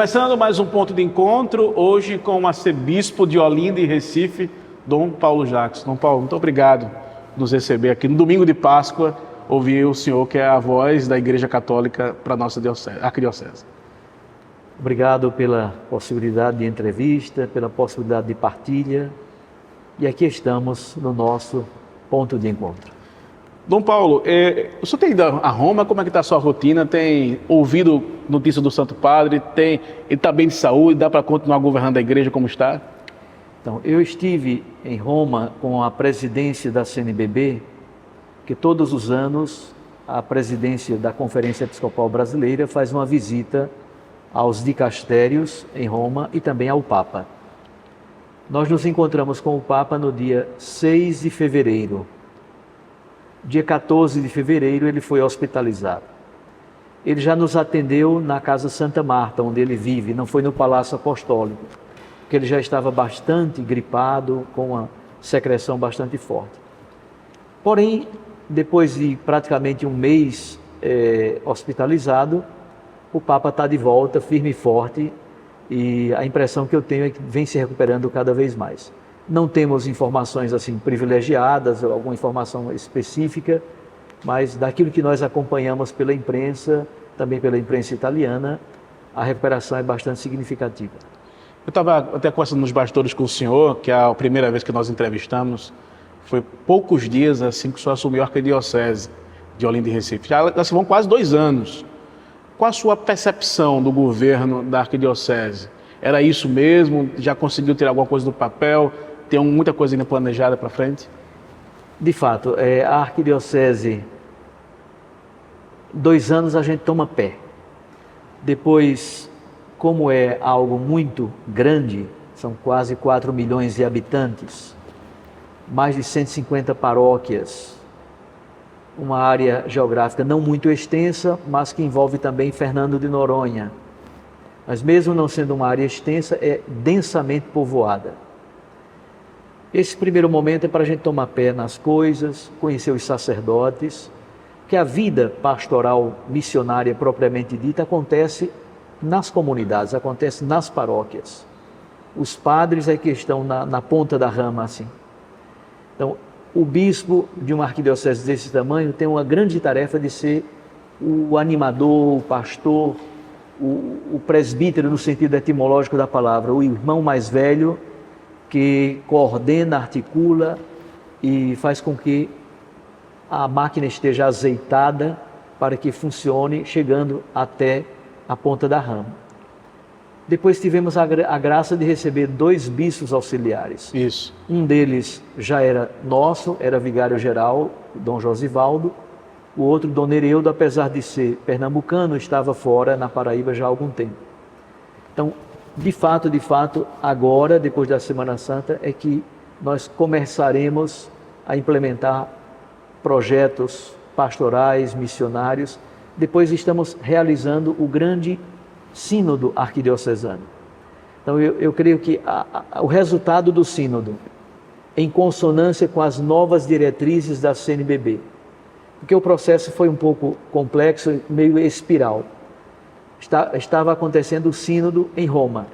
Começando mais um ponto de encontro, hoje com o arcebispo de Olinda e Recife, Dom Paulo Jacques. Dom Paulo, muito obrigado por nos receber aqui no domingo de Páscoa, ouvir o senhor que é a voz da Igreja Católica para a nossa arquidiocese. Obrigado pela possibilidade de entrevista, pela possibilidade de partilha. E aqui estamos no nosso ponto de encontro. Dom Paulo, o senhor tem ido a Roma? Como é que está a sua rotina? Tem ouvido notícias do Santo Padre? Ele está bem de saúde? Dá para continuar governando a igreja como está? Então, eu estive em Roma com a presidência da CNBB, que todos os anos a presidência da Conferência Episcopal Brasileira faz uma visita aos dicastérios em Roma e também ao Papa. Nós nos encontramos com o Papa no dia 6 de fevereiro. Dia 14 de fevereiro ele foi hospitalizado. Ele já nos atendeu na Casa Santa Marta, onde ele vive, não foi no Palácio Apostólico, porque ele já estava bastante gripado, com uma secreção bastante forte. Porém, depois de praticamente um mês hospitalizado, o Papa está de volta, firme e forte, e a impressão que eu tenho é que vem se recuperando cada vez mais. Não temos informações assim privilegiadas, alguma informação específica, mas daquilo que nós acompanhamos pela imprensa, também pela imprensa italiana, a recuperação é bastante significativa. Eu estava até conversando nos bastidores com o senhor, que a primeira vez que nós entrevistamos foi poucos dias assim que o senhor assumiu a arquidiocese de Olinda e Recife. Já se vão quase 2 anos. Qual a sua percepção do governo da arquidiocese? Era isso mesmo? Já conseguiu tirar alguma coisa do papel? Tem muita coisa ainda planejada para frente? De fato, a arquidiocese, 2 anos a gente toma pé. Depois, como é algo muito grande, são quase 4 milhões de habitantes, mais de 150 paróquias, uma área geográfica não muito extensa, mas que envolve também Fernando de Noronha. Mas mesmo não sendo uma área extensa, é densamente povoada. Esse primeiro momento é para a gente tomar pé nas coisas, conhecer os sacerdotes, que a vida pastoral missionária propriamente dita acontece nas comunidades, acontece nas paróquias. Os padres é que estão na ponta da rama, assim. Então, o bispo de uma arquidiocese desse tamanho tem uma grande tarefa de ser o animador, o pastor, o presbítero no sentido etimológico da palavra, o irmão mais velho que coordena, articula e faz com que a máquina esteja azeitada para que funcione, chegando até a ponta da rama. Depois tivemos a graça de receber 2 bispos auxiliares. Isso. Um deles já era nosso, era vigário-geral, Dom Josivaldo. O outro, Dom Nereudo, apesar de ser pernambucano, estava fora na Paraíba já há algum tempo. Então, de fato, agora, depois da Semana Santa, é que nós começaremos a implementar projetos pastorais, missionários. Depois estamos realizando o grande sínodo arquidiocesano. Então eu creio que o resultado do sínodo, em consonância com as novas diretrizes da CNBB, porque o processo foi um pouco complexo, meio espiral. Estava acontecendo o sínodo em Roma.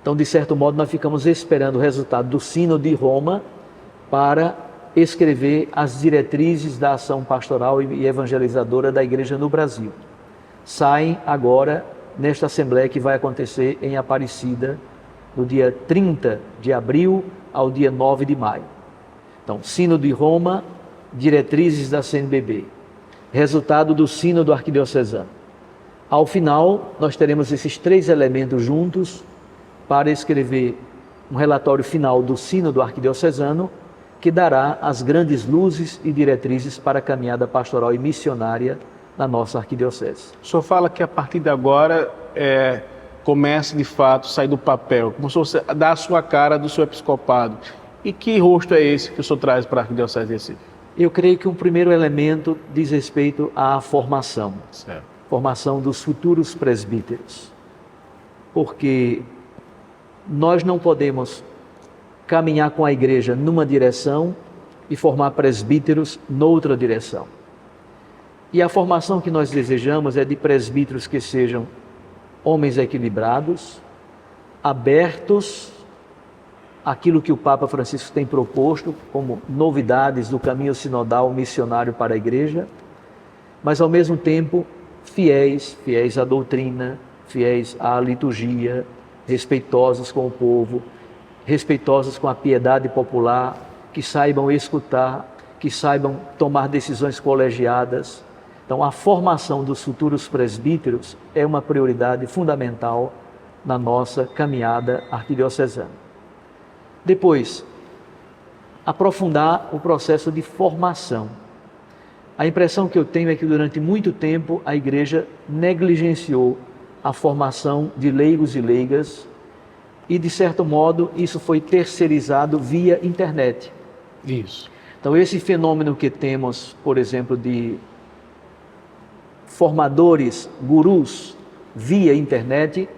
Então, de certo modo, nós ficamos esperando o resultado do sínodo de Roma para escrever as diretrizes da ação pastoral e evangelizadora da igreja no Brasil. Saem agora nesta assembleia que vai acontecer em Aparecida, no dia 30 de abril ao dia 9 de maio. Então, sínodo de Roma, diretrizes da CNBB, resultado do sínodo arquidiocesano. Ao final, nós teremos esses 3 elementos juntos para escrever um relatório final do sínodo arquidiocesano, que dará as grandes luzes e diretrizes para a caminhada pastoral e missionária na nossa arquidiocese. O senhor fala que a partir de agora começa de fato a sair do papel, começou a dar a sua cara do seu episcopado. E que rosto é esse que o senhor traz para a arquidiocese de Recife? Eu creio que um primeiro elemento diz respeito à formação. Certo. Formação dos futuros presbíteros. Porque nós não podemos caminhar com a igreja numa direção e formar presbíteros noutra direção. E a formação que nós desejamos é de presbíteros que sejam homens equilibrados, abertos àquilo que o Papa Francisco tem proposto como novidades do caminho sinodal missionário para a Igreja, mas ao mesmo tempo fiéis à doutrina, fiéis à liturgia, respeitosos com o povo, respeitosos com a piedade popular, que saibam escutar, que saibam tomar decisões colegiadas. Então, a formação dos futuros presbíteros é uma prioridade fundamental na nossa caminhada arquidiocesana. Depois, aprofundar o processo de formação. A impressão que eu tenho é que durante muito tempo a Igreja negligenciou a formação de leigos e leigas e, de certo modo, isso foi terceirizado via internet. Isso. Então, esse fenômeno que temos, por exemplo, de formadores, gurus, via internet,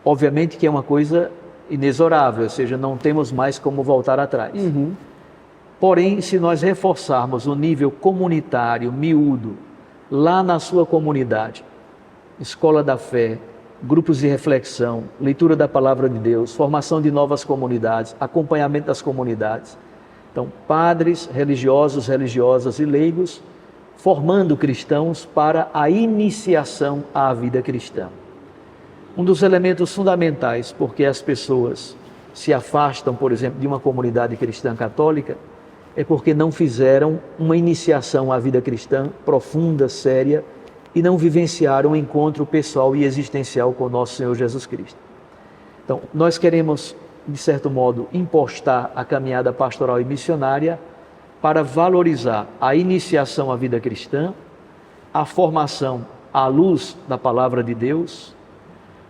obviamente que é uma coisa inexorável, ou seja, não temos mais como voltar atrás. Porém, se nós reforçarmos o nível comunitário, miúdo, lá na sua comunidade, escola da fé, grupos de reflexão, leitura da palavra de Deus, formação de novas comunidades, acompanhamento das comunidades. Então, padres, religiosos, religiosas e leigos, formando cristãos para a iniciação à vida cristã. Um dos elementos fundamentais porque as pessoas se afastam, por exemplo, de uma comunidade cristã católica, é porque não fizeram uma iniciação à vida cristã profunda, séria, e não vivenciaram um encontro pessoal e existencial com o nosso Senhor Jesus Cristo. Então, nós queremos, de certo modo, impostar a caminhada pastoral e missionária para valorizar a iniciação à vida cristã, a formação à luz da palavra de Deus,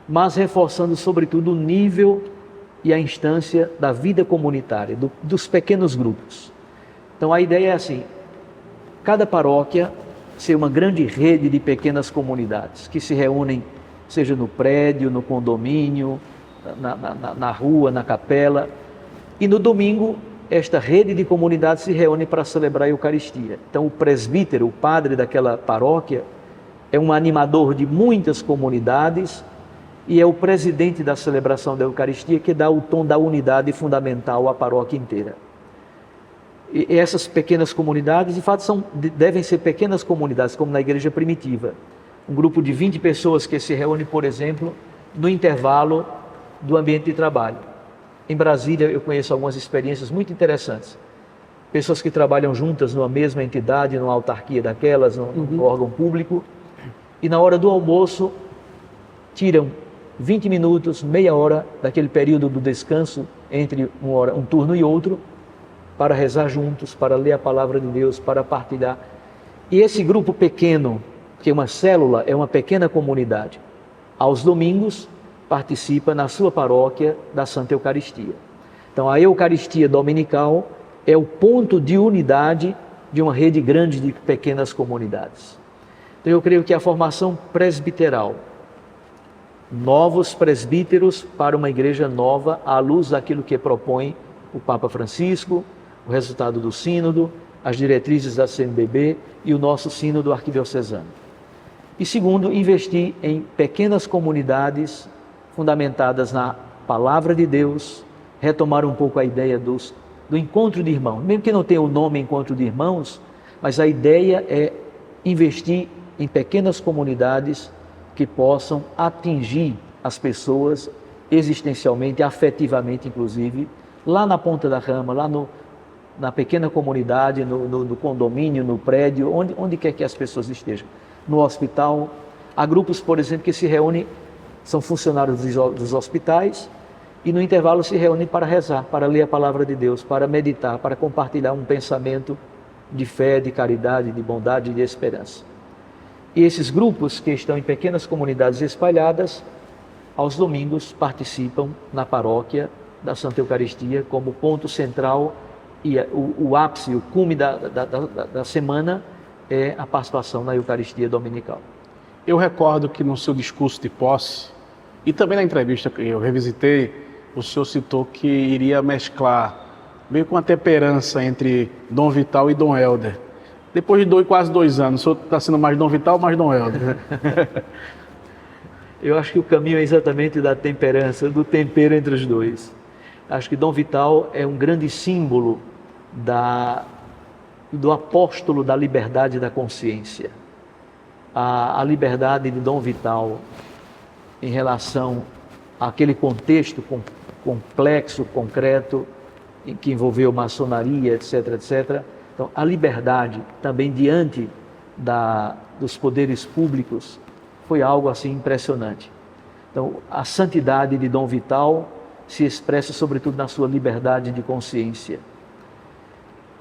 mas reforçando, sobretudo, o nível e a instância da vida comunitária, dos pequenos grupos. Então, a ideia é assim, cada paróquia ser uma grande rede de pequenas comunidades, que se reúnem, seja no prédio, no condomínio, na rua, na capela, e no domingo, esta rede de comunidades se reúne para celebrar a Eucaristia. Então, o presbítero, o padre daquela paróquia, é um animador de muitas comunidades e é o presidente da celebração da Eucaristia que dá o tom da unidade fundamental à paróquia inteira. E essas pequenas comunidades, de fato, devem ser pequenas comunidades, como na igreja primitiva. Um grupo de 20 pessoas que se reúne, por exemplo, no intervalo do ambiente de trabalho. Em Brasília, eu conheço algumas experiências muito interessantes. Pessoas que trabalham juntas numa mesma entidade, numa autarquia daquelas, num órgão público, e na hora do almoço, tiram 20 minutos, meia hora daquele período do descanso entre um turno e outro, para rezar juntos, para ler a palavra de Deus, para partilhar. E esse grupo pequeno, que é uma célula, é uma pequena comunidade, aos domingos participa na sua paróquia da Santa Eucaristia. Então, a Eucaristia dominical é o ponto de unidade de uma rede grande de pequenas comunidades. Então, eu creio que a formação presbiteral, novos presbíteros para uma igreja nova, à luz daquilo que propõe o Papa Francisco, o resultado do sínodo, as diretrizes da CNBB e o nosso sínodo arquidiocesano. E segundo, investir em pequenas comunidades fundamentadas na palavra de Deus, retomar um pouco a ideia do encontro de irmãos, mesmo que não tenha o nome encontro de irmãos, mas a ideia é investir em pequenas comunidades que possam atingir as pessoas existencialmente, afetivamente inclusive, lá na ponta da rama, lá na pequena comunidade, no condomínio, no prédio, onde quer que as pessoas estejam. No hospital, há grupos, por exemplo, que se reúnem, são funcionários dos hospitais e no intervalo se reúnem para rezar, para ler a palavra de Deus, para meditar, para compartilhar um pensamento de fé, de caridade, de bondade e de esperança. E esses grupos que estão em pequenas comunidades espalhadas, aos domingos participam na paróquia da Santa Eucaristia como ponto central e o ápice, o cume da semana é a participação na Eucaristia dominical. Eu recordo que no seu discurso de posse, e também na entrevista que eu revisitei, o senhor citou que iria mesclar, meio com uma temperança entre Dom Vital e Dom Helder. Depois de quase 2 anos, o senhor está sendo mais Dom Vital ou mais Dom Helder? Eu acho que o caminho é exatamente da temperança, do tempero entre os dois. Acho que Dom Vital é um grande símbolo do apóstolo da liberdade da consciência. A liberdade de Dom Vital em relação àquele contexto complexo, concreto, que envolveu maçonaria, etc., etc. Então, a liberdade também diante dos poderes públicos foi algo assim impressionante. Então, a santidade de Dom Vital se expressa sobretudo na sua liberdade de consciência.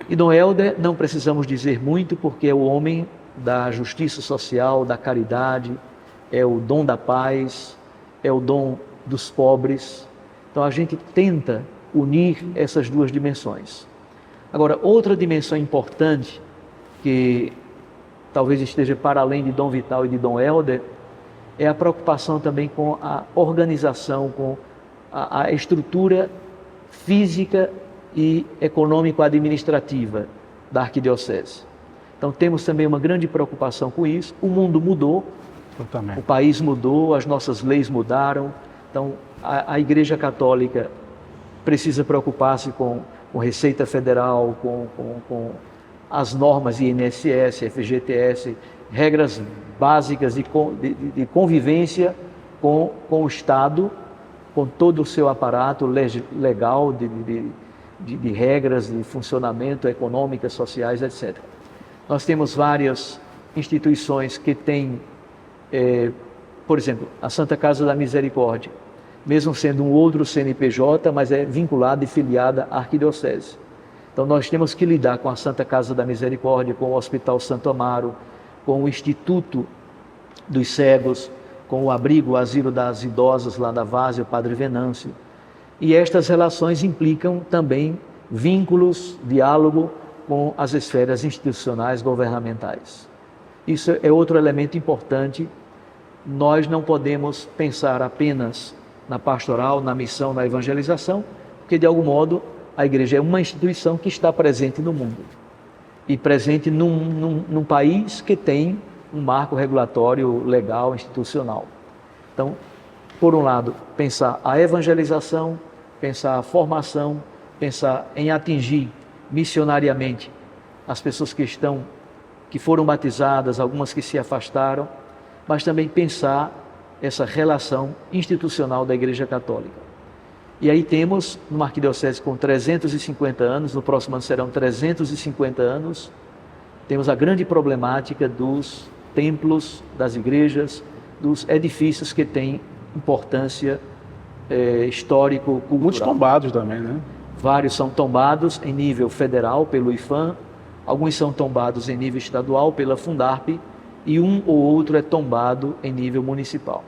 E Dom Helder, não precisamos dizer muito, porque é o homem da justiça social, da caridade, é o dom da paz, é o dom dos pobres. Então a gente tenta unir essas duas dimensões. Agora, outra dimensão importante, que talvez esteja para além de Dom Vital e de Dom Helder, é a preocupação também com a organização, com a estrutura física e econômico-administrativa da arquidiocese. Então temos também uma grande preocupação com isso. O mundo mudou, o país mudou, as nossas leis mudaram. Então a Igreja Católica precisa preocupar-se com Receita Federal, com as normas INSS, FGTS, regras básicas de convivência com o Estado, com todo o seu aparato legal de regras de funcionamento econômicas, sociais, etc. Nós temos várias instituições que têm, por exemplo, a Santa Casa da Misericórdia, mesmo sendo um outro CNPJ, mas é vinculada e filiada à arquidiocese. Então nós temos que lidar com a Santa Casa da Misericórdia, com o Hospital Santo Amaro, com o Instituto dos Cegos, com o abrigo, o asilo das idosas lá da Várzea, o Padre Venâncio. E estas relações implicam também vínculos, diálogo com as esferas institucionais governamentais. Isso é outro elemento importante. Nós não podemos pensar apenas na pastoral, na missão, na evangelização, porque de algum modo a igreja é uma instituição que está presente no mundo e presente num país que tem um marco regulatório, legal, institucional. Então, por um lado, pensar a evangelização, pensar a formação, pensar em atingir missionariamente as pessoas que foram batizadas, algumas que se afastaram, mas também pensar essa relação institucional da Igreja Católica. E aí temos, numa arquidiocese com 350 anos, no próximo ano serão 350 anos, temos a grande problemática dos templos, das igrejas, dos edifícios que têm importância histórico-cultural. Muitos tombados também, né? Vários são tombados em nível federal pelo IFAM, alguns são tombados em nível estadual pela Fundarp e um ou outro é tombado em nível municipal.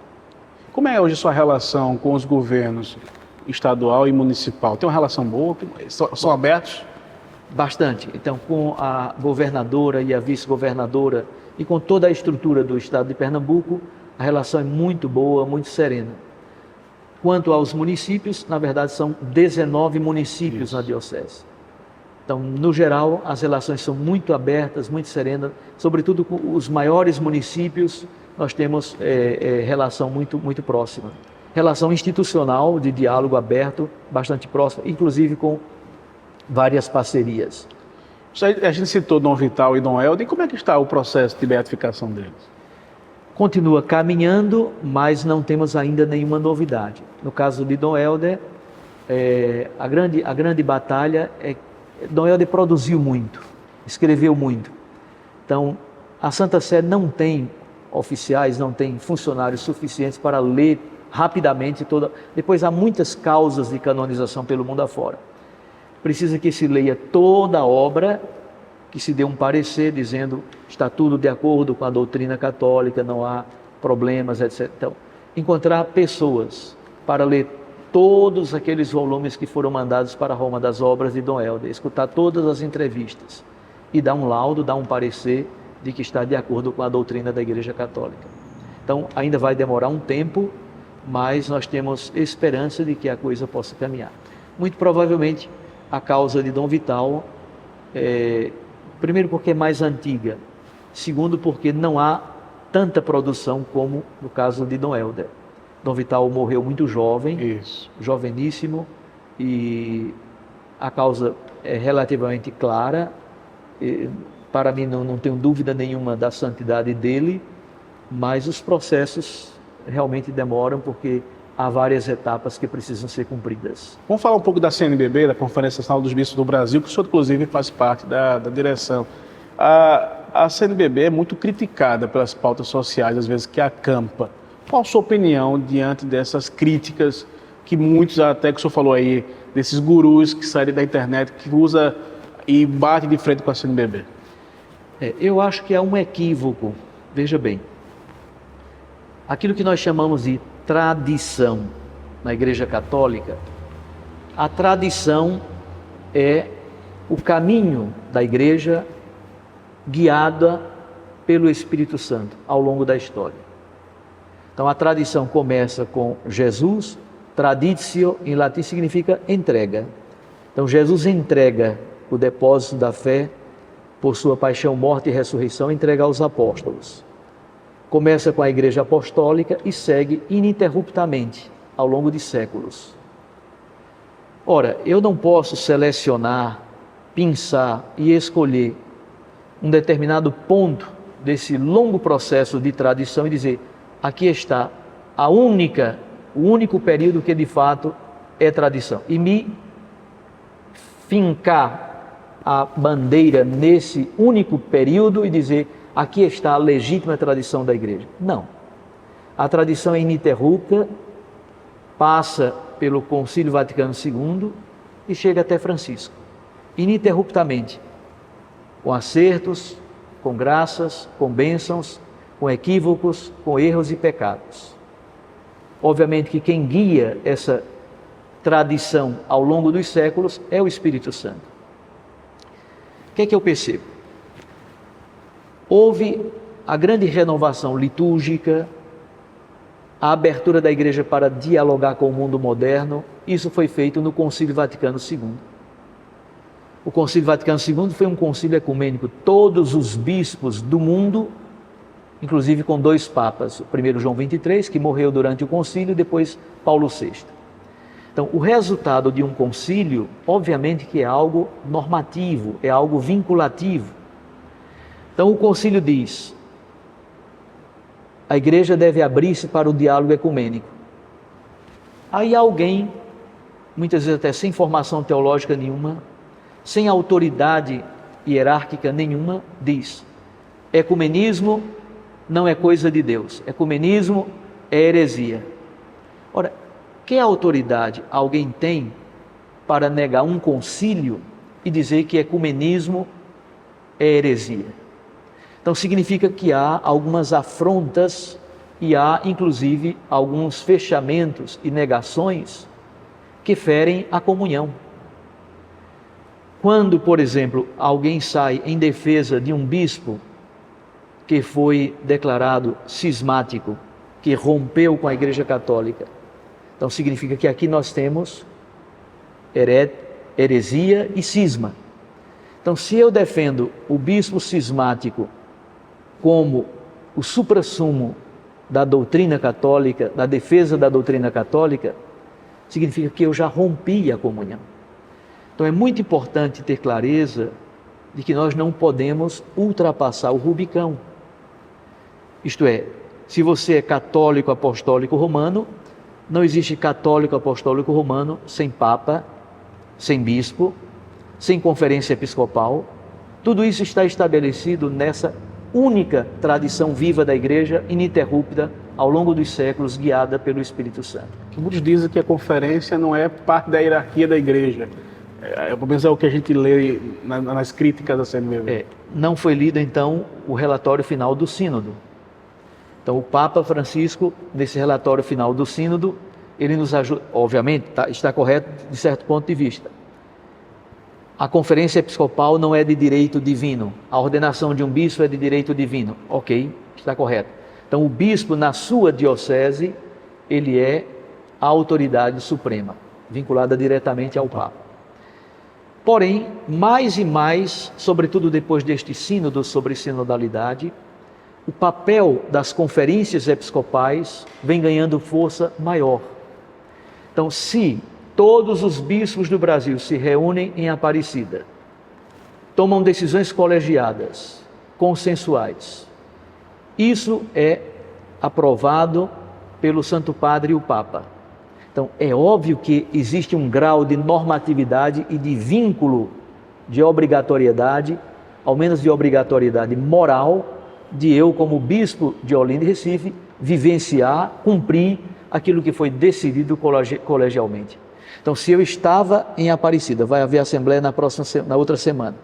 Como é hoje a sua relação com os governos estadual e municipal? Tem uma relação boa? São abertos? Bastante. Então, com a governadora e a vice-governadora e com toda a estrutura do estado de Pernambuco, a relação é muito boa, muito serena. Quanto aos municípios, na verdade são 19 municípios na diocese. Então, no geral, as relações são muito abertas, muito serenas, sobretudo com os maiores municípios, nós temos relação muito, muito próxima. Relação institucional, de diálogo aberto, bastante próxima, inclusive com várias parcerias. A gente citou Dom Vital e Dom Helder, e como é que está o processo de beatificação deles? Continua caminhando, mas não temos ainda nenhuma novidade. No caso de Dom Helder, a grande batalha é que Dom Helder produziu muito, escreveu muito. Então, a Santa Sé não tem oficiais, não tem funcionários suficientes para ler rapidamente toda. Depois há muitas causas de canonização pelo mundo afora. Precisa que se leia toda a obra, que se dê um parecer dizendo está tudo de acordo com a doutrina católica, não há problemas, etc. Então, encontrar pessoas para ler todos aqueles volumes que foram mandados para Roma das obras de Dom Helder, escutar todas as entrevistas e dar um laudo, dar um parecer de que está de acordo com a doutrina da Igreja Católica. Então, ainda vai demorar um tempo, mas nós temos esperança de que a coisa possa caminhar. Muito provavelmente, a causa de Dom Vital, primeiro porque é mais antiga, segundo porque não há tanta produção como no caso de Dom Helder. Dom Vital morreu muito jovem, Isso. joveníssimo, e a causa é relativamente clara. Para mim não tenho dúvida nenhuma da santidade dele, mas os processos realmente demoram porque há várias etapas que precisam ser cumpridas. Vamos falar um pouco da CNBB, da Conferência Nacional dos Bispos do Brasil, que o senhor, inclusive, faz parte da direção. A CNBB é muito criticada pelas pautas sociais, às vezes, que acampa. Qual a sua opinião diante dessas críticas que muitos, até que o senhor falou aí, desses gurus que saem da internet, que usa e bate de frente com a CNBB? Eu acho que há um equívoco. Veja bem, aquilo que nós chamamos de tradição na Igreja Católica, a tradição é o caminho da Igreja guiada pelo Espírito Santo ao longo da história. Então a tradição começa com Jesus, traditio em latim significa entrega. Então Jesus entrega o depósito da fé por sua paixão, morte e ressurreição, entrega aos apóstolos. Começa com a Igreja Apostólica e segue ininterruptamente ao longo de séculos. Ora, eu não posso selecionar, pensar e escolher um determinado ponto desse longo processo de tradição e dizer, aqui está o único período que de fato é tradição. E me fincar a bandeira nesse único período e dizer, aqui está a legítima tradição da Igreja. Não. A tradição é ininterrupta, passa pelo Concílio Vaticano II e chega até Francisco. Ininterruptamente. Com acertos, com graças, com bênçãos, com equívocos, com erros e pecados. Obviamente que quem guia essa tradição ao longo dos séculos é o Espírito Santo. O que é que eu percebo? Houve a grande renovação litúrgica, a abertura da Igreja para dialogar com o mundo moderno. Isso foi feito no Concílio Vaticano II. O Concílio Vaticano II foi um concílio ecumênico. Todos os bispos do mundo, inclusive com 2 papas, o primeiro João XXIII, que morreu durante o concílio, e depois Paulo VI. Então, o resultado de um concílio, obviamente que é algo normativo, é algo vinculativo. Então, o concílio diz, a Igreja deve abrir-se para o diálogo ecumênico. Aí alguém, muitas vezes até sem formação teológica nenhuma, sem autoridade hierárquica nenhuma, diz, ecumenismo não é coisa de Deus, ecumenismo é heresia. Ora, que autoridade alguém tem para negar um concílio e dizer que ecumenismo é heresia? Então significa que há algumas afrontas e há inclusive alguns fechamentos e negações que ferem a comunhão. Quando, por exemplo, alguém sai em defesa de um bispo que foi declarado cismático, que rompeu com a Igreja Católica, então significa que aqui nós temos heresia e cisma. Então, se eu defendo o bispo cismático como o suprassumo da doutrina católica, da defesa da doutrina católica, significa que eu já rompi a comunhão. Então é muito importante ter clareza de que nós não podemos ultrapassar o Rubicão. Isto é, se você é católico apostólico romano, não existe católico apostólico romano sem papa, sem bispo, sem conferência episcopal. Tudo isso está estabelecido nessa única tradição viva da Igreja, ininterrupta ao longo dos séculos, guiada pelo Espírito Santo. Muitos dizem que a conferência não é parte da hierarquia da Igreja. Pelo menos é o que a gente lê nas críticas da CNBB. Não foi lido, então, o relatório final do Sínodo. Então, o Papa Francisco, nesse relatório final do Sínodo, ele nos ajuda, obviamente, está correto de certo ponto de vista. A conferência episcopal não é de direito divino. A ordenação de um bispo é de direito divino. Ok, está correto. Então, o bispo, na sua diocese, ele é a autoridade suprema, vinculada diretamente ao Papa. Porém, mais e mais, sobretudo depois deste sínodo sobre sinodalidade, o papel das conferências episcopais vem ganhando força maior. Então, se todos os bispos do Brasil se reúnem em Aparecida, tomam decisões colegiadas, consensuais, isso é aprovado pelo Santo Padre e o Papa. Então, é óbvio que existe um grau de normatividade e de vínculo de obrigatoriedade, ao menos de obrigatoriedade moral, de eu, como bispo de Olinda e Recife, vivenciar, cumprir aquilo que foi decidido colegialmente. Então, se eu estava em Aparecida, vai haver assembleia na outra semana,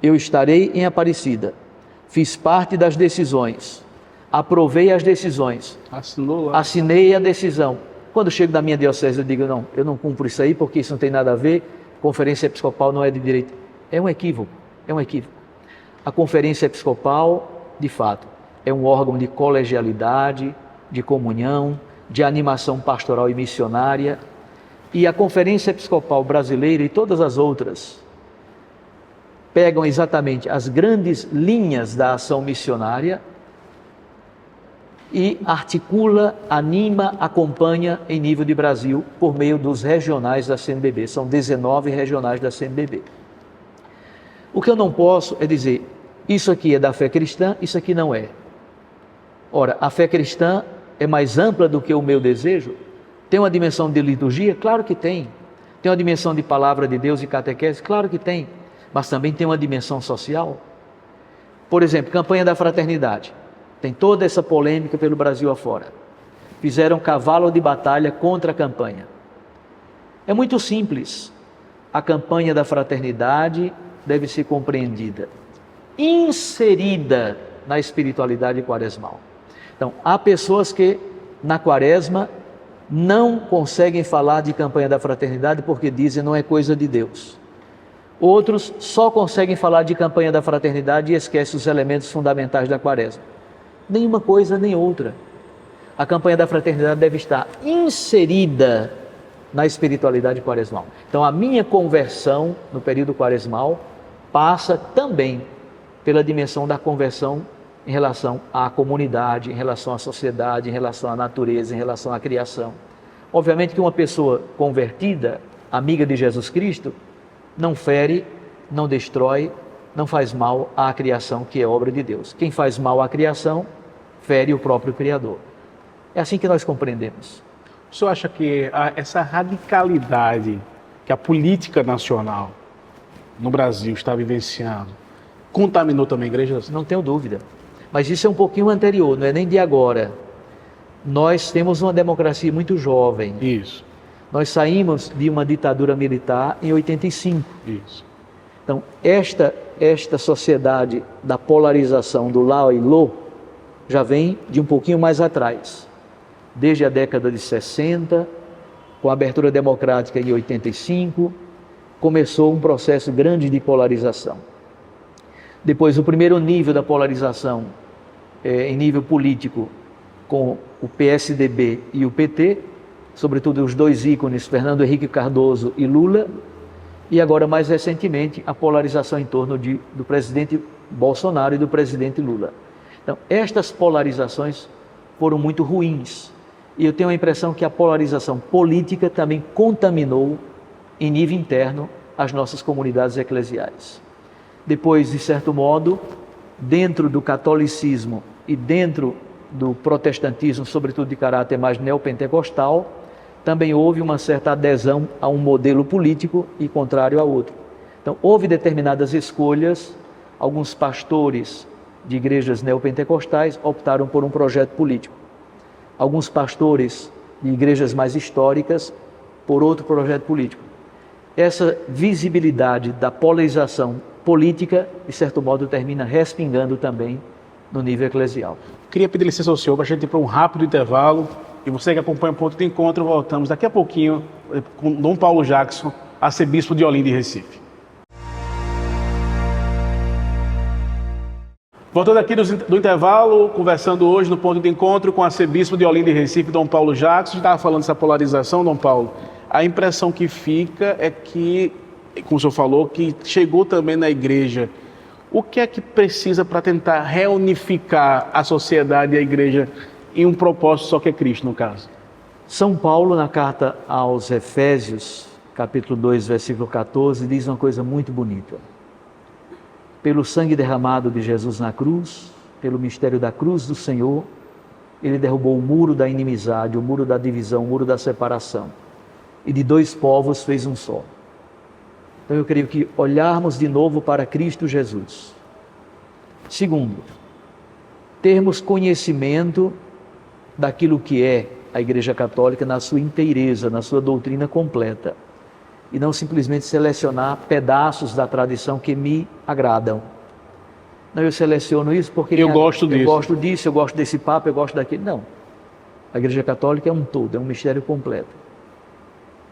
eu estarei em Aparecida, fiz parte das decisões, aprovei as decisões, assinei a decisão. Quando chego da minha diocese, eu digo, não, eu não cumpro isso aí, porque isso não tem nada a ver, conferência episcopal não é de direito. É um equívoco, é um equívoco. A conferência episcopal, de fato, é um órgão de colegialidade, de comunhão, de animação pastoral e missionária, e a Conferência Episcopal Brasileira e todas as outras pegam exatamente as grandes linhas da ação missionária e articula, anima, acompanha em nível de Brasil por meio dos regionais da CNBB. São 19 regionais da CNBB. O que eu não posso é dizer, isso aqui é da fé cristã, isso aqui não é. Ora, a fé cristã é mais ampla do que o meu desejo? Tem uma dimensão de liturgia? Claro que tem. Tem uma dimensão de palavra de Deus e catequese? Claro que tem. Mas também tem uma dimensão social. Por exemplo, campanha da fraternidade. Tem toda essa polêmica pelo Brasil afora. Fizeram cavalo de batalha contra a campanha. É muito simples. A campanha da fraternidade deve ser compreendida, inserida na espiritualidade quaresmal. Então, há pessoas que na quaresma não conseguem falar de campanha da fraternidade porque dizem não é coisa de Deus. Outros só conseguem falar de campanha da fraternidade e esquecem os elementos fundamentais da quaresma. Nenhuma coisa nem outra. A campanha da fraternidade deve estar inserida na espiritualidade quaresmal. Então, a minha conversão no período quaresmal passa também pela dimensão da conversão em relação à comunidade, em relação à sociedade, em relação à natureza, em relação à criação. Obviamente que uma pessoa convertida, amiga de Jesus Cristo, não fere, não destrói, não faz mal à criação que é obra de Deus. Quem faz mal à criação, fere o próprio Criador. É assim que nós compreendemos. O senhor acha que essa radicalidade que a política nacional no Brasil está vivenciando contaminou também a igreja? Não tenho dúvida. Mas isso é um pouquinho anterior, não é nem de agora. Nós temos uma democracia muito jovem. Isso. Nós saímos de uma ditadura militar em 85. Isso. Então, esta sociedade da polarização do lá e lô já vem de um pouquinho mais atrás. Desde a década de 60, com a abertura democrática em 85, começou um processo grande de polarização. Depois, o primeiro nível da polarização em nível político, com o PSDB e o PT, sobretudo os dois ícones, Fernando Henrique Cardoso e Lula, e agora, mais recentemente, a polarização em torno do presidente Bolsonaro e do presidente Lula. Então, estas polarizações foram muito ruins, e eu tenho a impressão que a polarização política também contaminou, em nível interno, as nossas comunidades eclesiais. Depois, de certo modo, dentro do catolicismo e dentro do protestantismo, sobretudo de caráter mais neopentecostal, também houve uma certa adesão a um modelo político e contrário a outro. Então, houve determinadas escolhas, alguns pastores de igrejas neopentecostais optaram por um projeto político. Alguns pastores de igrejas mais históricas por outro projeto político. Essa visibilidade da polarização política, de certo modo, termina respingando também no nível eclesial. Queria pedir licença ao senhor para a gente ir para um rápido intervalo. E você que acompanha o Ponto de Encontro, voltamos daqui a pouquinho com Dom Paulo Jackson, arcebispo de Olinda e Recife. Voltando aqui do intervalo, conversando hoje no Ponto de Encontro com o arcebispo de Olinda e Recife, Dom Paulo Jackson. A gente estava falando dessa polarização, Dom Paulo. A impressão que fica é que, como o senhor falou, que chegou também na igreja O que é que precisa para tentar reunificar a sociedade e a igreja em um propósito só que é Cristo, no caso? São Paulo, na carta aos Efésios, capítulo 2, versículo 14, diz uma coisa muito bonita. Pelo sangue derramado de Jesus na cruz, pelo mistério da cruz do Senhor, ele derrubou o muro da inimizade, o muro da divisão, o muro da separação. E de dois povos fez um só. Então eu creio que olharmos de novo para Cristo Jesus. Segundo, termos conhecimento daquilo que é a Igreja Católica na sua inteireza, na sua doutrina completa. E não simplesmente selecionar pedaços da tradição que me agradam. Não, eu seleciono isso porque eu gosto disso, eu gosto desse Papa, eu gosto daquele. Não. A Igreja Católica é um todo, é um mistério completo.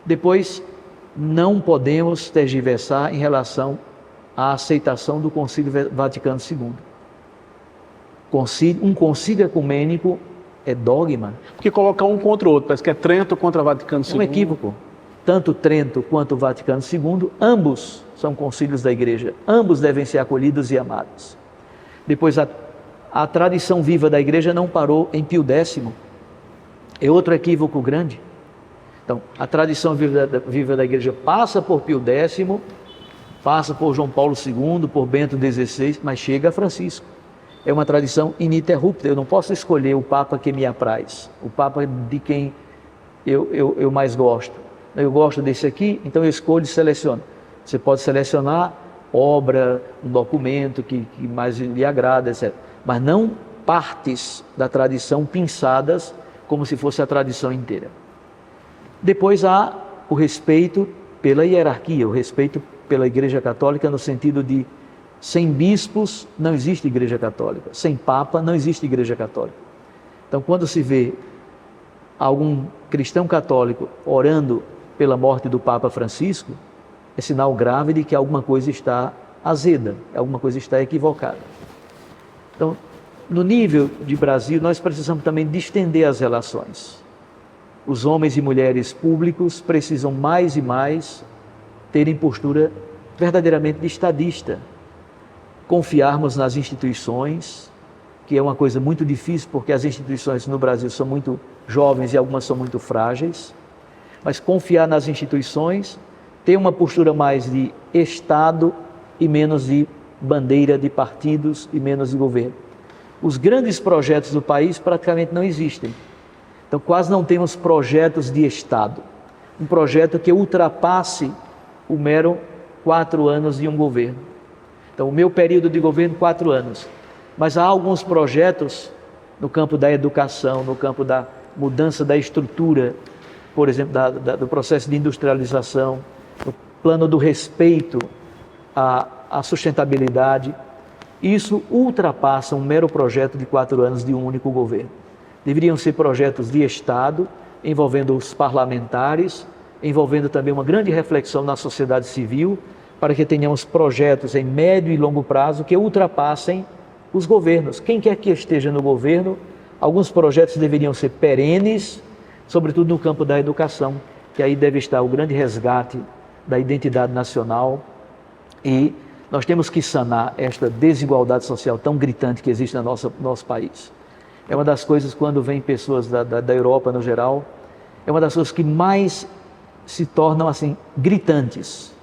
Depois, não podemos tergiversar em relação à aceitação do Concílio Vaticano II. Um concílio ecumênico é dogma. Porque colocar um contra o outro, parece que é Trento contra Vaticano II. É um equívoco. Tanto Trento quanto o Vaticano II, ambos são concílios da Igreja. Ambos devem ser acolhidos e amados. Depois, a tradição viva da Igreja não parou em Pio X. É outro equívoco grande. Então, a tradição viva da Igreja passa por Pio X, passa por João Paulo II, por Bento XVI, mas chega a Francisco. É uma tradição ininterrupta. Eu não posso escolher o Papa que me apraz, o Papa de quem eu mais gosto. Eu gosto desse aqui, então eu escolho e seleciono. Você pode selecionar obra, um documento que mais lhe agrada, etc. Mas não partes da tradição pinçadas como se fosse a tradição inteira. Depois há o respeito pela hierarquia, o respeito pela Igreja Católica no sentido de sem bispos não existe Igreja Católica, sem Papa não existe Igreja Católica. Então, quando se vê algum cristão católico orando pela morte do Papa Francisco, é sinal grave de que alguma coisa está azeda, alguma coisa está equivocada. Então, no nível de Brasil, nós precisamos também distender as relações. Os homens e mulheres públicos precisam mais e mais terem postura verdadeiramente de estadista. Confiarmos nas instituições, que é uma coisa muito difícil, porque as instituições no Brasil são muito jovens e algumas são muito frágeis. Mas confiar nas instituições, ter uma postura mais de Estado e menos de bandeira de partidos e menos de governo. Os grandes projetos do país praticamente não existem. Então, quase não temos projetos de Estado. Um projeto que ultrapasse o mero 4 anos de um governo. Então, o meu período de governo, 4 anos. Mas há alguns projetos no campo da educação, no campo da mudança da estrutura, por exemplo, do processo de industrialização, no plano do respeito à sustentabilidade. Isso ultrapassa um mero projeto de 4 anos de um único governo. Deveriam ser projetos de Estado, envolvendo os parlamentares, envolvendo também uma grande reflexão na sociedade civil, para que tenhamos projetos em médio e longo prazo que ultrapassem os governos. Quem quer que esteja no governo, alguns projetos deveriam ser perenes, sobretudo no campo da educação, que aí deve estar o grande resgate da identidade nacional, e nós temos que sanar esta desigualdade social tão gritante que existe no nosso país. É uma das coisas, quando vêm pessoas da Europa no geral, é uma das coisas que mais se tornam assim gritantes.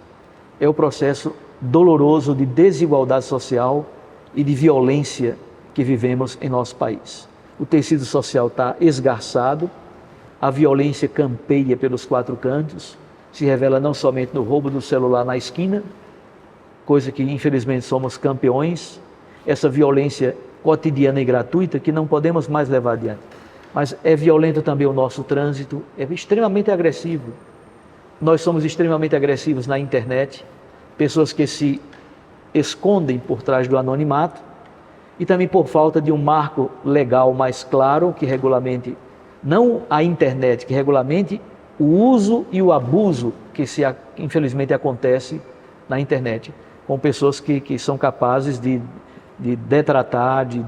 É o processo doloroso de desigualdade social e de violência que vivemos em nosso país. O tecido social está esgarçado, a violência campeia pelos 4 cantos, se revela não somente no roubo do celular na esquina, coisa que infelizmente somos campeões, essa violência cotidiana e gratuita que não podemos mais levar adiante. Mas é violento também o nosso trânsito, é extremamente agressivo. Nós somos extremamente agressivos na internet, pessoas que se escondem por trás do anonimato, e também por falta de um marco legal mais claro que regulamente, não a internet, que regulamente o uso e o abuso que infelizmente acontece na internet, com pessoas que são capazes de detratar, de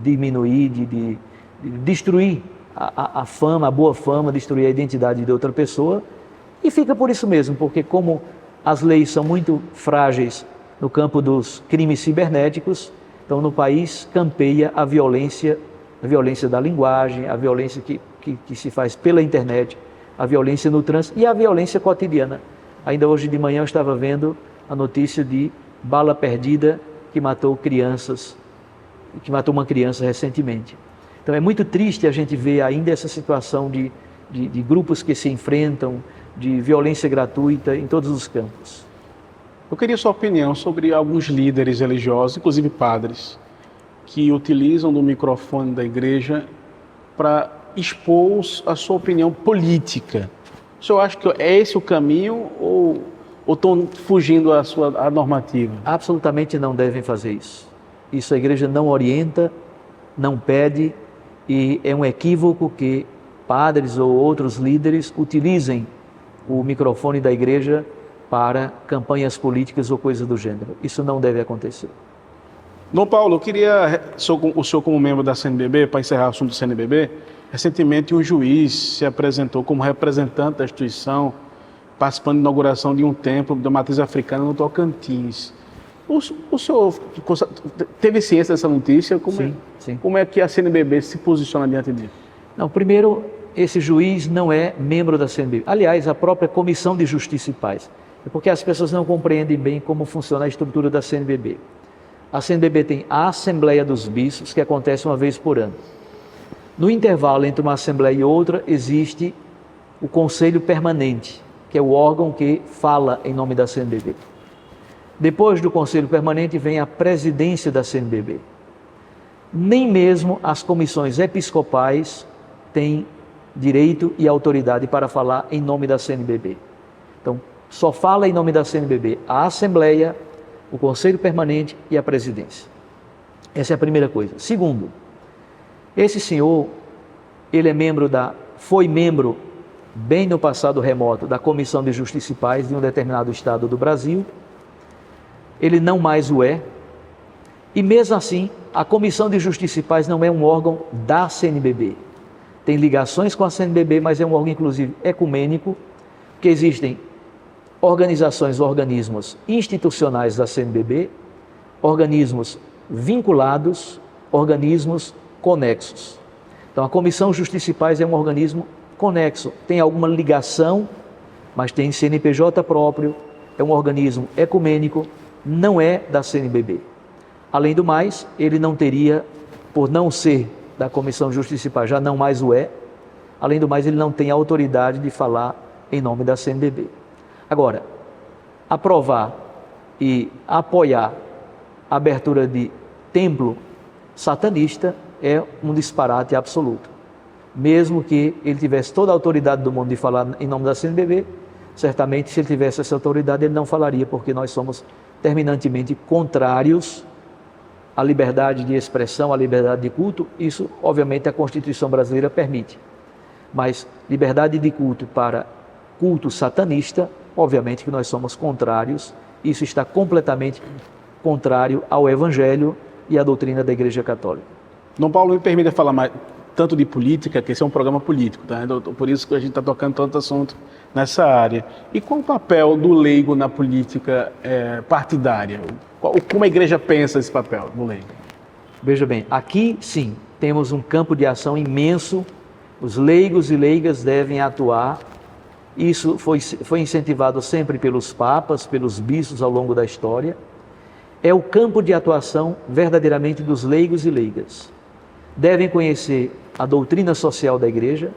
diminuir, de destruir a fama, a boa fama, destruir a identidade de outra pessoa, e fica por isso mesmo, porque como as leis são muito frágeis no campo dos crimes cibernéticos. Então, no país campeia a violência da linguagem, a violência que se faz pela internet, a violência no trânsito e a violência cotidiana. Ainda hoje de manhã eu estava vendo a notícia de bala perdida que matou uma criança recentemente. Então é muito triste a gente ver ainda essa situação de grupos que se enfrentam, de violência gratuita em todos os campos. Eu queria sua opinião sobre alguns líderes religiosos, inclusive padres, que utilizam do microfone da igreja para expor a sua opinião política. O senhor acha que é esse o caminho ou estão fugindo à normativa? Absolutamente não devem fazer isso. Isso a igreja não orienta, não pede, e é um equívoco que padres ou outros líderes utilizem o microfone da igreja para campanhas políticas ou coisas do gênero. Isso não deve acontecer. Dom Paulo, eu queria, o senhor como membro da CNBB, para encerrar o assunto do CNBB, recentemente um juiz se apresentou como representante da instituição, participando da inauguração de um templo da matriz africana no Tocantins. O senhor teve ciência dessa notícia? Sim. Como é que a CNBB se posiciona diante disso? Não, primeiro, esse juiz não é membro da CNBB. Aliás, a própria Comissão de Justiça e Paz. É porque as pessoas não compreendem bem como funciona a estrutura da CNBB. A CNBB tem a Assembleia dos Bispos, que acontece uma vez por ano. No intervalo entre uma Assembleia e outra, existe o Conselho Permanente, que é o órgão que fala em nome da CNBB. Depois do Conselho Permanente vem a presidência da CNBB. Nem mesmo as comissões episcopais têm direito e autoridade para falar em nome da CNBB. Então, só fala em nome da CNBB a Assembleia, o Conselho Permanente e a presidência. Essa é a primeira coisa. Segundo, esse senhor, ele foi membro, bem no passado remoto, da Comissão de Justiça e Paz de um determinado estado do Brasil. Ele não mais o é. E mesmo assim, a Comissão de Justiça e Paz não é um órgão da CNBB. Tem ligações com a CNBB, mas é um órgão, inclusive, ecumênico, que existem organizações, organismos institucionais da CNBB, organismos vinculados, organismos conexos. Então, a Comissão Justiça e Paz é um organismo conexo, tem alguma ligação, mas tem CNPJ próprio, é um organismo ecumênico, não é da CNBB. Além do mais, ele não teria, por não ser da Comissão Justiça e Paz, já não mais o é, além do mais, ele não tem autoridade de falar em nome da CNBB. Agora, aprovar e apoiar a abertura de templo satanista é um disparate absoluto. Mesmo que ele tivesse toda a autoridade do mundo de falar em nome da CNBB, certamente se ele tivesse essa autoridade ele não falaria, porque nós somos terminantemente contrários à liberdade de expressão, à liberdade de culto. Isso, obviamente, a Constituição brasileira permite. Mas liberdade de culto para culto satanista, obviamente que nós somos contrários. Isso está completamente contrário ao Evangelho e à doutrina da Igreja Católica. Dom Paulo, me permita falar mais tanto de política, que esse é um programa político, tá? Por isso que a gente está tocando tanto assunto nessa área. E qual o papel do leigo na política partidária? Como a igreja pensa esse papel do leigo? Veja bem, aqui sim, temos um campo de ação imenso. Os leigos e leigas devem atuar. Isso foi incentivado sempre pelos papas, pelos bispos ao longo da história. É o campo de atuação verdadeiramente dos leigos e leigas. Devem conhecer a doutrina social da igreja,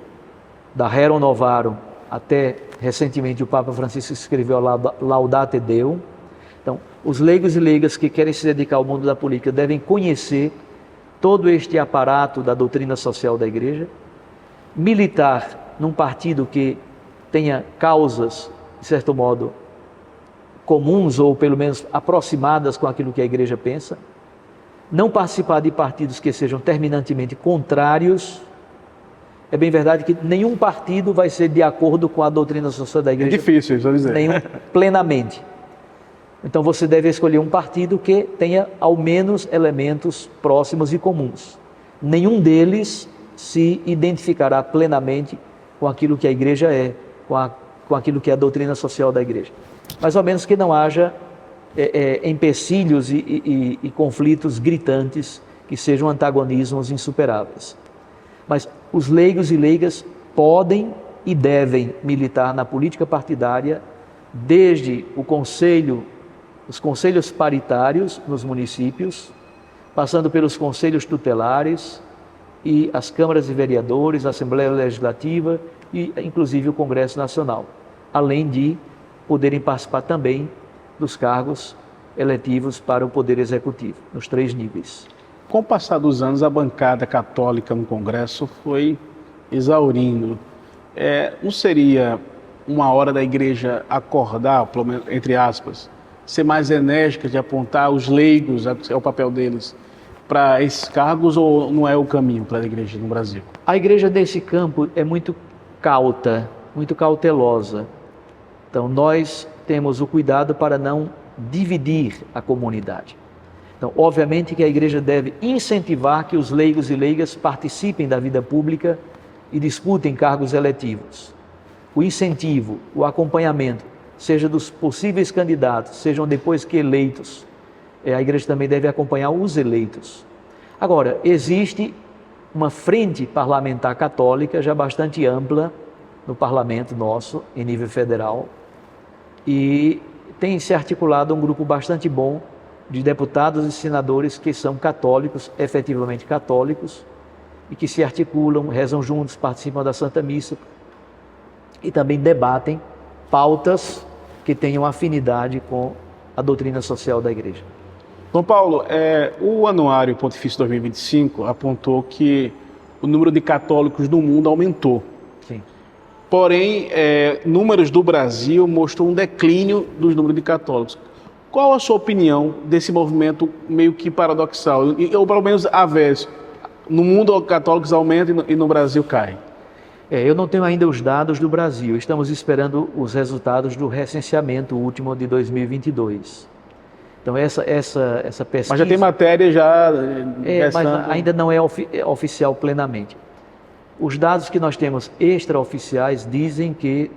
da Rerum Novarum até recentemente o Papa Francisco escreveu a Laudate Deum. Então, os leigos e leigas que querem se dedicar ao mundo da política devem conhecer todo este aparato da doutrina social da igreja, militar num partido que tenha causas, de certo modo, comuns ou pelo menos aproximadas com aquilo que a igreja pensa, não participar de partidos que sejam terminantemente contrários. É bem verdade que nenhum partido vai ser de acordo com a doutrina social da igreja. É difícil, isso dizer. Nenhum plenamente. Então você deve escolher um partido que tenha ao menos elementos próximos e comuns. Nenhum deles se identificará plenamente com aquilo que a igreja é, com aquilo que é a doutrina social da igreja. Mas ao menos que não haja empecilhos e conflitos gritantes que sejam antagonismos insuperáveis. Mas os leigos e leigas podem e devem militar na política partidária desde os conselhos paritários nos municípios, passando pelos conselhos tutelares e as câmaras de vereadores, a Assembleia Legislativa e inclusive o Congresso Nacional, além de poderem participar também dos cargos eletivos para o Poder Executivo, nos 3 níveis. Com o passar dos anos, a bancada católica no Congresso foi exaurindo. Não seria uma hora da igreja acordar, pelo menos, entre aspas, ser mais enérgica de apontar os leigos, é o papel deles, para esses cargos, ou não é o caminho para a igreja no Brasil? A igreja nesse campo é muito cauta, muito cautelosa. Então nós temos o cuidado para não dividir a comunidade. Então, obviamente que a igreja deve incentivar que os leigos e leigas participem da vida pública e disputem cargos eletivos. O incentivo, o acompanhamento, seja dos possíveis candidatos, sejam depois que eleitos, a igreja também deve acompanhar os eleitos. Agora, existe uma frente parlamentar católica já bastante ampla no parlamento nosso, em nível federal, e tem se articulado um grupo bastante bom de deputados e senadores que são católicos, efetivamente católicos, e que se articulam, rezam juntos, participam da Santa Missa e também debatem pautas que tenham afinidade com a doutrina social da Igreja. Dom Paulo, o Anuário Pontifício 2025 apontou que o número de católicos no mundo aumentou. Sim. Porém, números do Brasil mostrou um declínio dos números de católicos. Qual a sua opinião desse movimento meio que paradoxal, ou pelo menos avesso? No mundo católicos aumentam e no Brasil cai. Eu não tenho ainda os dados do Brasil, estamos esperando os resultados do recenseamento último de 2022. Então essa pesquisa... Mas já tem matéria já... mas ainda não é oficial plenamente. Os dados que nós temos extraoficiais dizem que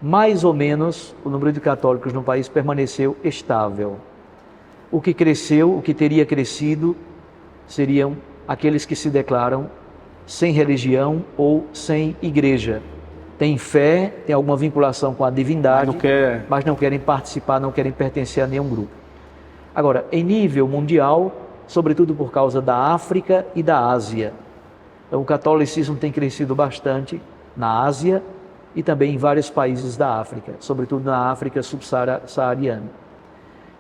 mais ou menos o número de católicos no país permaneceu estável. O que cresceu, o que teria crescido, seriam aqueles que se declaram sem religião ou sem igreja. Tem fé, tem alguma vinculação com a divindade, mas não querem participar, não querem pertencer a nenhum grupo. Agora, em nível mundial, sobretudo por causa da África e da Ásia, então, o catolicismo tem crescido bastante na Ásia e também em vários países da África, sobretudo na África subsaariana.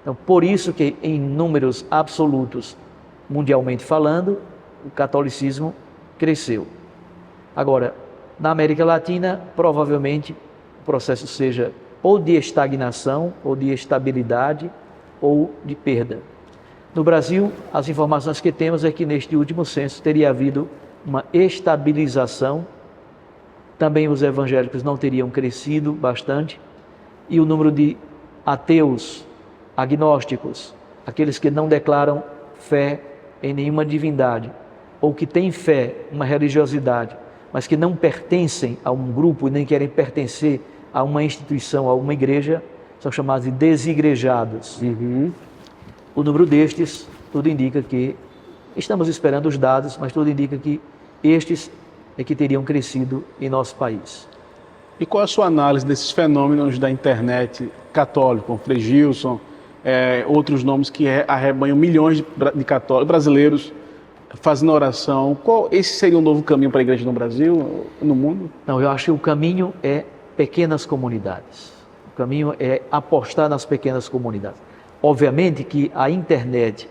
Então, por isso que em números absolutos, mundialmente falando, o catolicismo cresceu. Agora, na América Latina, provavelmente o processo seja ou de estagnação, ou de estabilidade, ou de perda. No Brasil, as informações que temos é que neste último censo teria havido uma estabilização. Também os evangélicos não teriam crescido bastante e o número de ateus, agnósticos, aqueles que não declaram fé em nenhuma divindade, ou que têm fé, uma religiosidade, mas que não pertencem a um grupo e nem querem pertencer a uma instituição, a uma igreja, são chamados de desigrejados. O número destes, tudo indica que, estamos esperando os dados, mas tudo indica que estes é que teriam crescido em nosso país. E qual a sua análise desses fenômenos da internet católica, como Frei Gilson, outros nomes que arrebanham milhões de católicos brasileiros fazendo oração? Esse seria um novo caminho para a igreja no Brasil, no mundo? Não, eu acho que o caminho é pequenas comunidades. O caminho é apostar nas pequenas comunidades. Obviamente que a internet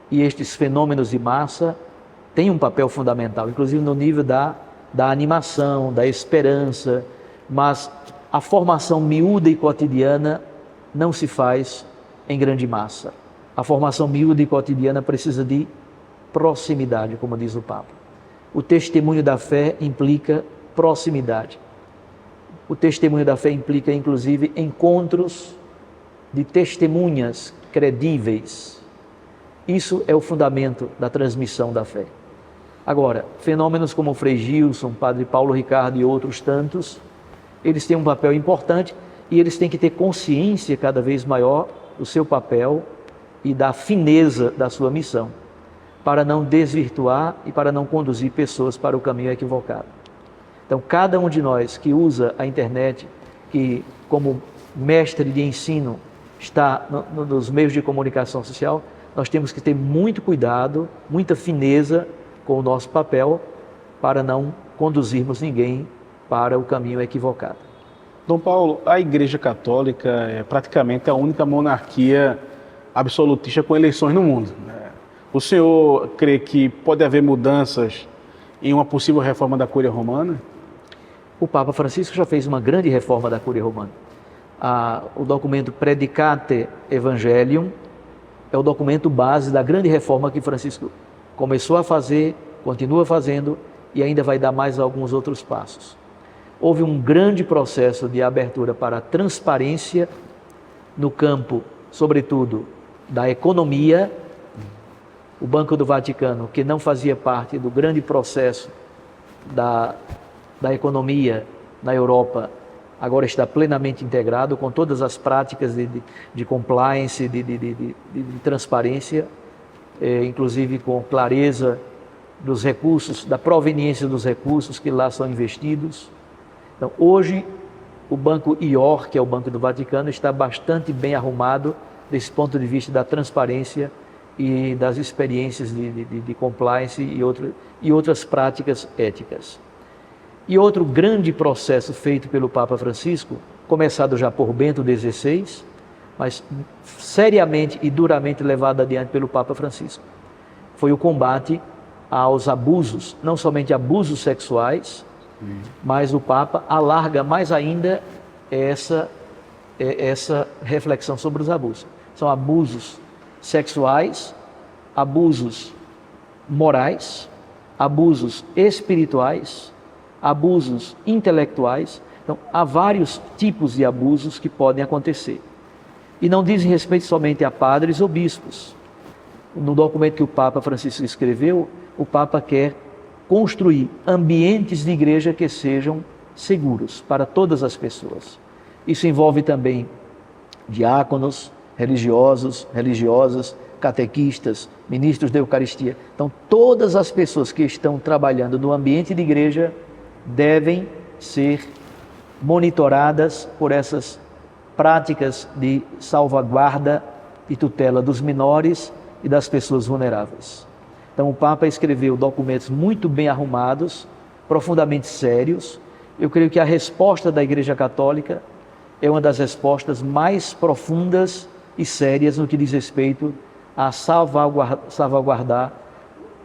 e estes fenômenos de massa têm um papel fundamental, inclusive no nível da animação, da esperança, mas a formação miúda e cotidiana não se faz em grande massa. A formação miúda e cotidiana precisa de proximidade, como diz o Papa. O testemunho da fé implica proximidade. O testemunho da fé implica, inclusive, encontros de testemunhas credíveis. Isso é o fundamento da transmissão da fé. Agora, fenômenos como o Frei Gilson, Padre Paulo Ricardo e outros tantos, eles têm um papel importante e eles têm que ter consciência cada vez maior do seu papel e da fineza da sua missão, para não desvirtuar e para não conduzir pessoas para o caminho equivocado. Então, cada um de nós que usa a internet, que como mestre de ensino está nos meios de comunicação social, nós temos que ter muito cuidado, muita fineza com o nosso papel para não conduzirmos ninguém para o caminho equivocado. Dom Paulo, a Igreja Católica é praticamente a única monarquia absolutista com eleições no mundo. O senhor crê que pode haver mudanças em uma possível reforma da Cúria Romana? O Papa Francisco já fez uma grande reforma da Cúria Romana. O documento Predicate Evangelium é o documento base da grande reforma que Francisco começou a fazer, continua fazendo e ainda vai dar mais alguns outros passos. Houve um grande processo de abertura para a transparência no campo, sobretudo, da economia. O Banco do Vaticano, que não fazia parte do grande processo da economia na Europa, agora está plenamente integrado com todas as práticas de compliance, de transparência, inclusive com clareza dos recursos, da proveniência dos recursos que lá são investidos. Então, hoje, o Banco IOR, que é o Banco do Vaticano, está bastante bem arrumado desse ponto de vista da transparência e das experiências de compliance e outras práticas éticas. E outro grande processo feito pelo Papa Francisco, começado já por Bento XVI, mas seriamente e duramente levado adiante pelo Papa Francisco, foi o combate aos abusos, não somente abusos sexuais, mas o Papa alarga mais ainda essa reflexão sobre os abusos. São abusos sexuais, abusos morais, abusos espirituais, abusos intelectuais. Então, há vários tipos de abusos que podem acontecer. E não dizem respeito somente a padres ou bispos. No documento que o Papa Francisco escreveu, o Papa quer construir ambientes de igreja que sejam seguros para todas as pessoas. Isso envolve também diáconos, religiosos, religiosas, catequistas, ministros da Eucaristia. Então, todas as pessoas que estão trabalhando no ambiente de igreja devem ser monitoradas por essas práticas de salvaguarda e tutela dos menores e das pessoas vulneráveis. Então, o Papa escreveu documentos muito bem arrumados, profundamente sérios. Eu creio que a resposta da Igreja Católica é uma das respostas mais profundas e sérias no que diz respeito a salvaguardar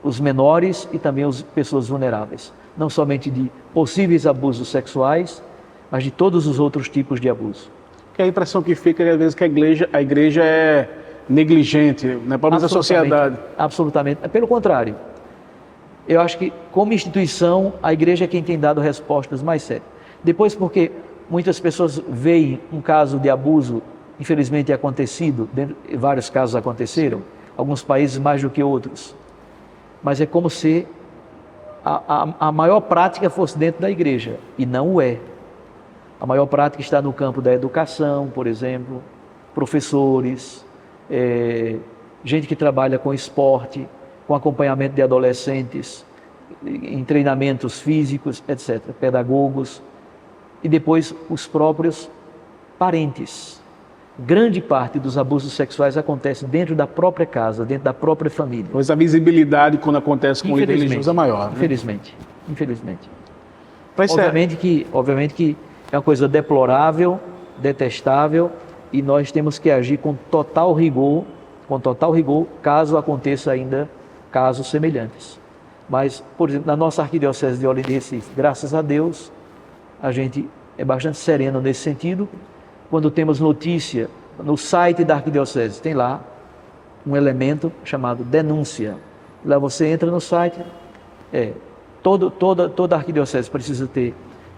os menores e também as pessoas vulneráveis. Não somente de possíveis abusos sexuais, mas de todos os outros tipos de abuso. Que a impressão que fica é, às vezes, que a igreja é negligente, né? Pelo menos a sociedade. Absolutamente. Pelo contrário. Eu acho que, como instituição, a igreja é quem tem dado respostas mais sérias. Depois, porque muitas pessoas veem um caso de abuso, infelizmente acontecido, vários casos aconteceram, alguns países mais do que outros, mas é como se a maior prática fosse dentro da igreja, e não o é. A maior prática está no campo da educação, por exemplo, professores, gente que trabalha com esporte, com acompanhamento de adolescentes, em treinamentos físicos, etc., pedagogos, e depois os próprios parentes. Grande parte dos abusos sexuais acontece dentro da própria casa, dentro da própria família. Pois a visibilidade quando acontece com o líder religioso é maior. Né? Infelizmente. Obviamente que é uma coisa deplorável, detestável, e nós temos que agir com total rigor, caso aconteça ainda casos semelhantes. Mas, por exemplo, na nossa arquidiocese de Olinda e Recife, graças a Deus, a gente é bastante sereno nesse sentido. Quando temos notícia, no site da arquidiocese, tem lá um elemento chamado denúncia. Lá você entra no site, toda arquidiocese precisa ter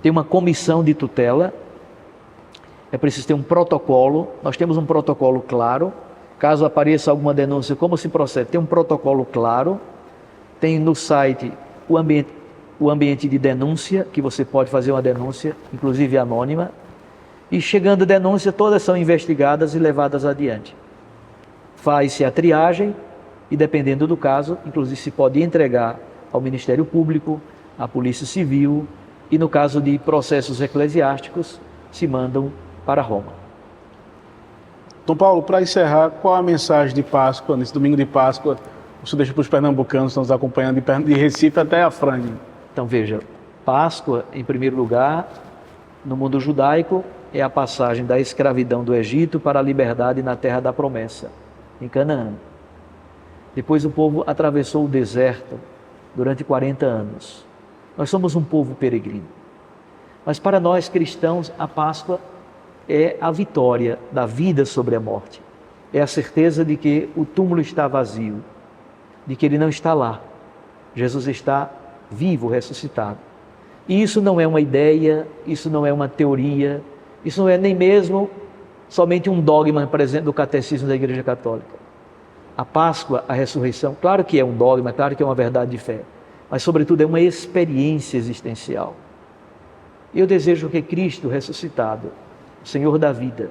uma comissão de tutela, é preciso ter um protocolo. Nós temos um protocolo claro. Caso apareça alguma denúncia, como se procede? Tem um protocolo claro. Tem no site o ambiente de denúncia, que você pode fazer uma denúncia, inclusive anônima. E chegando a denúncia, todas são investigadas e levadas adiante. faz-se a triagem e, dependendo do caso, inclusive se pode entregar ao Ministério Público, à Polícia Civil e, no caso de processos eclesiásticos, se mandam para Roma. Dom Paulo, para encerrar, qual a mensagem de Páscoa, nesse domingo de Páscoa, você deixa para os pernambucanos que estão nos acompanhando de Recife até a Frande? Então veja, Páscoa, em primeiro lugar, no mundo judaico, é a passagem da escravidão do Egito para a liberdade na terra da promessa, em Canaã. Depois o povo atravessou o deserto durante 40 anos. Nós somos um povo peregrino. Mas para nós cristãos, a Páscoa é a vitória da vida sobre a morte. É a certeza de que o túmulo está vazio, de que ele não está lá. Jesus está vivo, ressuscitado. E isso não é uma ideia, isso não é uma teoria, isso não é nem mesmo somente um dogma presente do catecismo da Igreja Católica. A Páscoa, a ressurreição, claro que é um dogma, claro que é uma verdade de fé, mas sobretudo é uma experiência existencial. Eu desejo que Cristo ressuscitado, o Senhor da vida,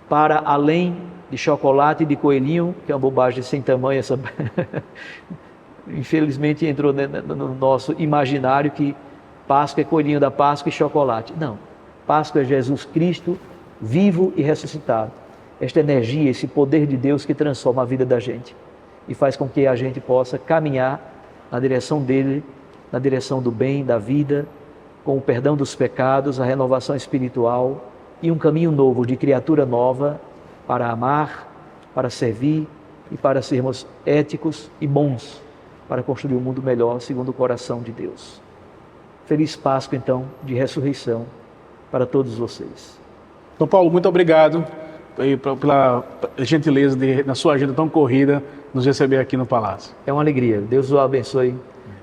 para além de chocolate e de coelhinho, que é uma bobagem sem tamanho, essa infelizmente entrou no nosso imaginário que Páscoa é coelhinho da Páscoa e chocolate. Não, Páscoa é Jesus Cristo vivo e ressuscitado. Esta energia, esse poder de Deus que transforma a vida da gente e faz com que a gente possa caminhar na direção dele, na direção do bem, da vida, com o perdão dos pecados, a renovação espiritual e um caminho novo de criatura nova para amar, para servir e para sermos éticos e bons, para construir um mundo melhor segundo o coração de Deus. Feliz Páscoa, então, de ressurreição para todos vocês. Dom Paulo, muito obrigado pela gentileza de, na sua agenda tão corrida, nos receber aqui no Palácio. É uma alegria. Deus o abençoe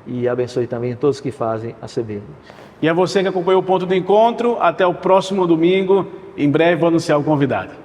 e abençoe também todos que fazem a CBN. E a você que acompanhou o Ponto de Encontro, até o próximo domingo. Em breve vou anunciar o convidado.